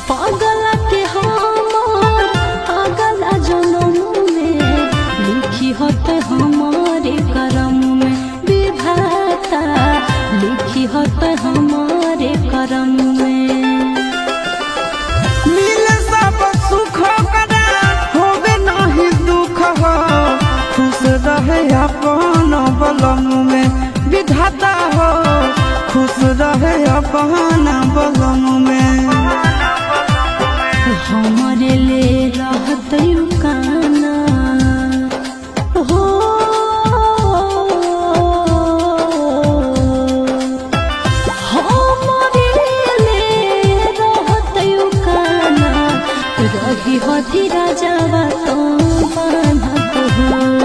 पागला के हमर अगला जन्म में लिखी होते हमारे करम में विधाता लिखी होते हमारे करम में। मिले सब सुख करा होवे नहीं दुख हो खुश रहे अपन बलम में विधाता हो खुश रहे अपन बलम में। हमारे ले रहत काना हो हमारे ले रहत काना रही हो धीरा जावा तो बांधत हो।